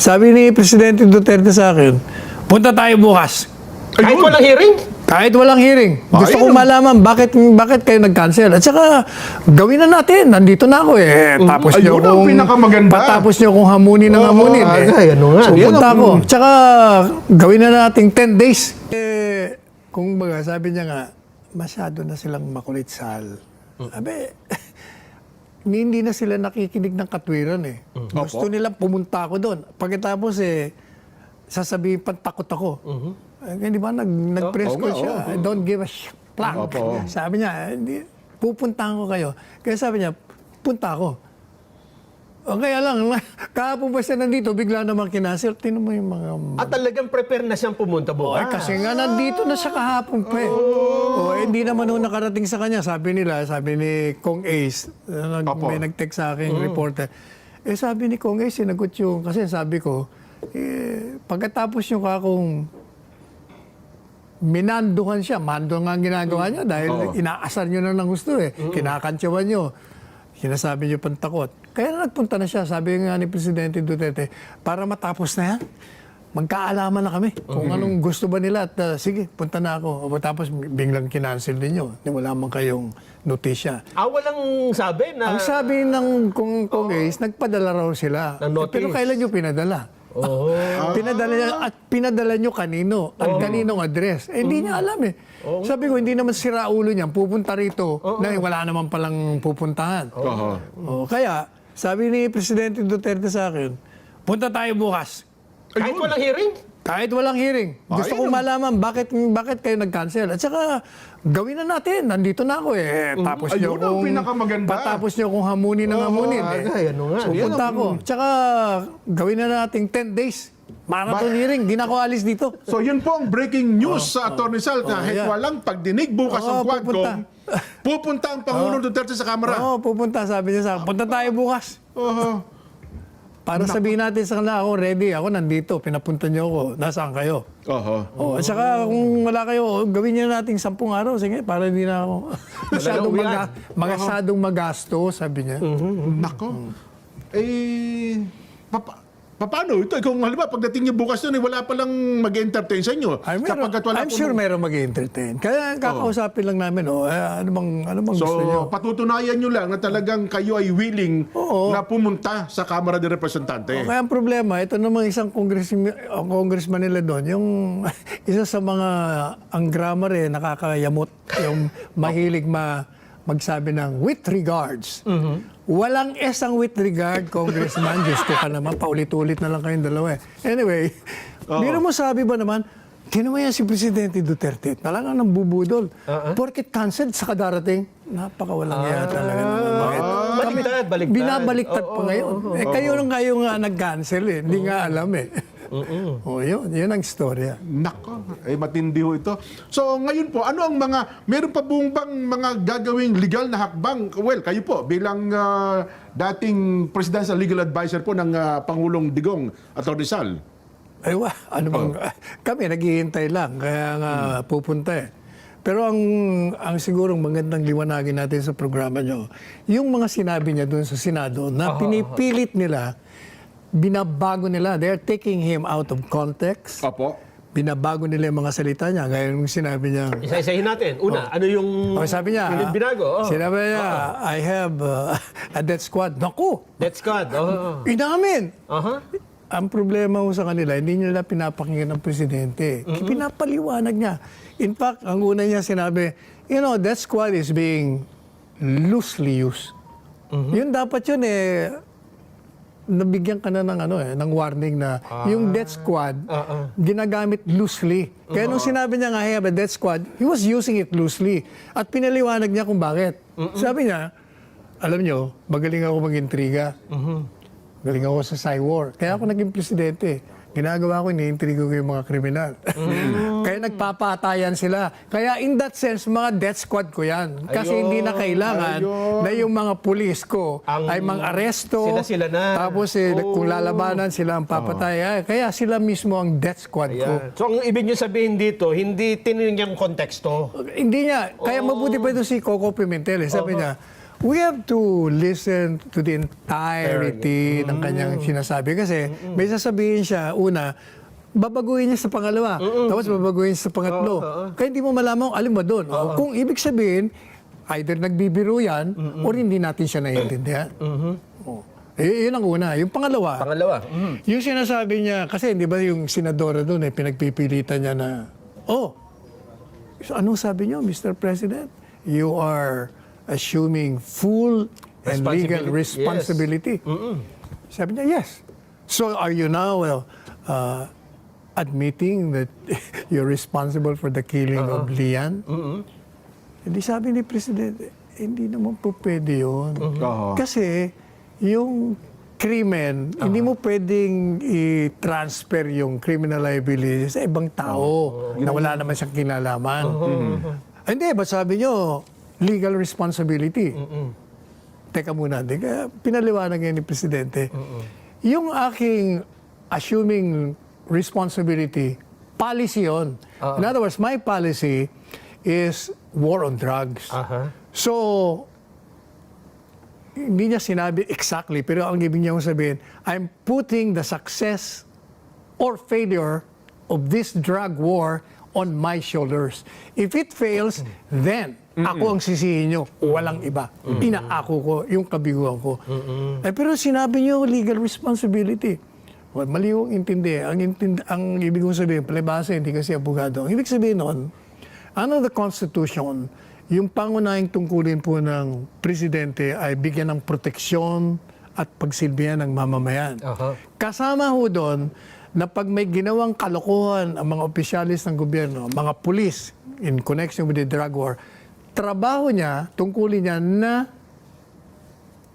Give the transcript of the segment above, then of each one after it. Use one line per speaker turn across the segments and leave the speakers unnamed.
Sabi ni Presidente Duterte sa akin, punta tayo bukas.
Kahit walang hearing?
Kahit walang hearing. Gusto kong malaman bakit kayo nag-cancel. At saka, gawin na natin. Nandito na ako eh. Tapos nyo
Ayun ang pinakamaganda.
patapos nyo kung hamunin ng hamunin.
ano nga.
So,
Yan
punta
ang-
ako. Tsaka, gawin na natin 10 days. Kung baga, sabi niya nga, masyado na silang makulit, Sal. Sabi, hindi na sila nakikinig ng katwiran eh. Gusto nilang pumunta ako doon. Pagkatapos sasabihin pantakot ako. Di ba, nag-press ko siya. I don't give a plank.
Opo.
Sabi niya, pupuntahan ko kayo. Kaya sabi niya, punta ako. O kaya lang, kahapon ba siya nandito, bigla naman kinasil. Tingnan mo yung mga...
At talagang prepare na siyang pumunta bukas.
Kasi nga nandito na siya kahapon pa eh. Hindi naman nung nakarating sa kanya. Sabi ni Kong Ace, may nag-text sa akin, reporter. Sabi ni Kong Ace, sinagot yung, kasi sabi ko, pagkatapos yung kakong minanduhan siya, mando nga ang ginagawa niya dahil inaasar niyo na ng gusto eh. Kinakantyawan niyo. Sinasabi niyo pantakot. Kaya nagpunta na siya, sabi nga ni Presidente Duterte, para matapos na yan, magkaalaman na kami kung anong gusto ba nila at sige, punta na ako. O tapos biglang kinancel din nyo. Wala man kayong notisya.
Walang sabi na...
Ang sabi ng Congress, nagpadala raw sila.
Ng notice.
Pero kailan nyo pinadala? Pinadala nyo kanino? At kaninong address? Hindi niya alam eh. Sabi ko, hindi naman sira ulo niya. Pupunta rito na wala naman palang pupuntahan. Kaya, sabi ni Presidente Duterte sa akin, punta tayo bukas.
Kahit walang hearing?
Kahit walang hearing. Gusto kong malaman bakit kayo nag-cancel. At saka, gawin na natin. Nandito na ako eh. Tapos nyo
Ayun ang pinakamaganda.
patapos nyo kung hamunin ng hamunin eh.
Ano nga.
So, punta ako. Tsaka, gawin na natin 10 days. Marathon hearing. Di na ako alis dito.
So yun po ang breaking news sa Atty. Sal. Kahit
yan.
walang pagdinig bukas ng Quadcom, pupunta ang Pangulong Duterte sa Kamara.
Oo, pupunta. Sabi niya sa akin, punta tayo bukas. Para sabihin natin sa kanila, ako ready, ako nandito, pinapunta niyo ako, nasaan kayo? At saka kung wala kayo, gawin niyo natin 10 araw, sige, para hindi na ako masyadong magasto, sabi niya.
Nako. Paano ito? Kung halimbawa, pagdating niyo bukas doon, wala palang mag-entertain sa inyo.
I'm sure meron mag-entertain. Kaya kakausapin lang namin, ano bang gusto niyo?
So, patutunayan nyo lang na talagang kayo ay willing na pumunta sa Kamara de Representante.
Kaya ang problema, ito namang isang congressman nila doon, yung isa sa mga, ang grammar nakakayamot, yung mahilig magsabi ng with regards. Walang ang with regard, Congressman. Diyos ko ka naman, paulit-ulit na lang kayong dalawa eh. Anyway, biro mo sabi ba naman, kinuha yan si Presidente Duterte, talagang nang bubudol. Porket cancelled sa kadarating, napakawalang iya talaga naman. Bakit? Binabaliktad pa ngayon. Kayo nga nag-cancel eh, hindi nga alam eh. Yun ang istorya.
Nako, matindi ho ito. So ngayon po, ano ang meron pa bang mga gagawing legal na hakbang? Well, kayo po, bilang dating Presidential Legal Advisor po ng Pangulong Digong Atty. Sal.
Kami naghihintay lang, kaya nga pupunta eh. Pero ang sigurong magandang liwanagin natin sa programa nyo, yung mga sinabi niya doon sa Senado na pinipilit nila, binabago nila, they're taking him out of context. Binabago nila yung mga salita niya, gaya nung sinabi niya.
Isa-isahin natin. Una, ano yung
sabi niya,
binago?
Sinabi niya, I have a death squad. Naku!
Death squad.
Inamin! Ang problema ho sa kanila, hindi nila pinapakinggan ng Presidente. Pinapaliwanag niya. In fact, ang una niya sinabi, death squad is being loosely used. Yun dapat yun nabigyan ka na ng warning na yung death squad ginagamit loosely. Kaya nung sinabi niya nga, I have a death squad, he was using it loosely. At pinaliwanag niya kung bakit. Sabi niya, alam niyo, magaling ako mag-intriga. Galing ako sa Cywar. Kaya ako naging presidente. Ginagawa ko, iniintrigo ko yung mga kriminal. Kaya nagpapatayan sila. Kaya in that sense, mga death squad ko yan. Kasi hindi na kailangan na yung mga pulis ko ay mang-aresto.
Sila na.
Tapos kung lalabanan sila ang papatay. Kaya sila mismo ang death squad ko.
So ang ibig niyo sabihin dito, hindi tinignan yung konteksto.
Hindi niya. Kaya mabuti pa ito si Coco Pimentel. Sabi niya, we have to listen to the entirety ng kanyang sinasabi. Kasi may sasabihin siya, una, babaguhin niya sa pangalawa, tapos babaguhin sa pangatlo. Kaya hindi mo malaman kung alin ba doon. Kung ibig sabihin, either nagbibiro yan, or hindi natin siya naiintindihan. Yun ang una. Yung pangalawa, yung sinasabi niya, kasi hindi ba yung senadora doon, pinagpipilitan niya na, so anong sabi niyo, Mr. President? You are assuming full and legal responsibility. Sabi niya, yes. So are you now admitting that you're responsible for the killing of Lian? Hindi sabi ni Presidente, hindi naman po pwede yun. Kasi yung krimen, hindi mo pwedeng i-transfer yung criminal liability sa ibang tao na wala naman siyang kinalaman. Hindi, ba't sabi nyo, legal responsibility? Teka muna, kaya pinaliwanag ngayon ni Presidente, yung aking assuming responsibility, policy yun. In other words, my policy is war on drugs. So, hindi niya sinabi exactly, pero ang ibig niya sabihin, I'm putting the success or failure of this drug war on my shoulders. If it fails, then ako ang sisihin niyo, walang iba. Inaako ko, yung kabiguan ko. Pero sinabi niyo legal responsibility. Well, mali yung intindi. Ang ibig kong sabihin, palibasa, hindi kasi abogado. Ang ibig sabihin nun, under the Constitution, yung pangunahing tungkulin po ng Presidente ay bigyan ng proteksyon at pagsilbihan ng mamamayan. Kasama ho doon na pag may ginawang kalokohan ang mga opisyalis ng gobyerno, mga pulis in connection with the drug war, trabaho niya, tungkulin niya na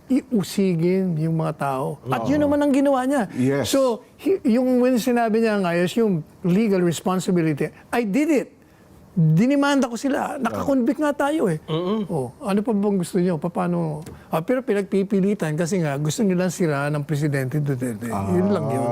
iusigin yung mga tao. At yun naman ang ginawa niya.
Yes.
So, yung when sinabi niya nga, yung legal responsibility, I did it. Dinimanda ko sila. Nakakonvict nga tayo eh. Ano pa bang gusto niyo? Paano? Pero pinagpipilitan kasi nga gusto nilang siraan ng Presidente Duterte. Yun lang yun.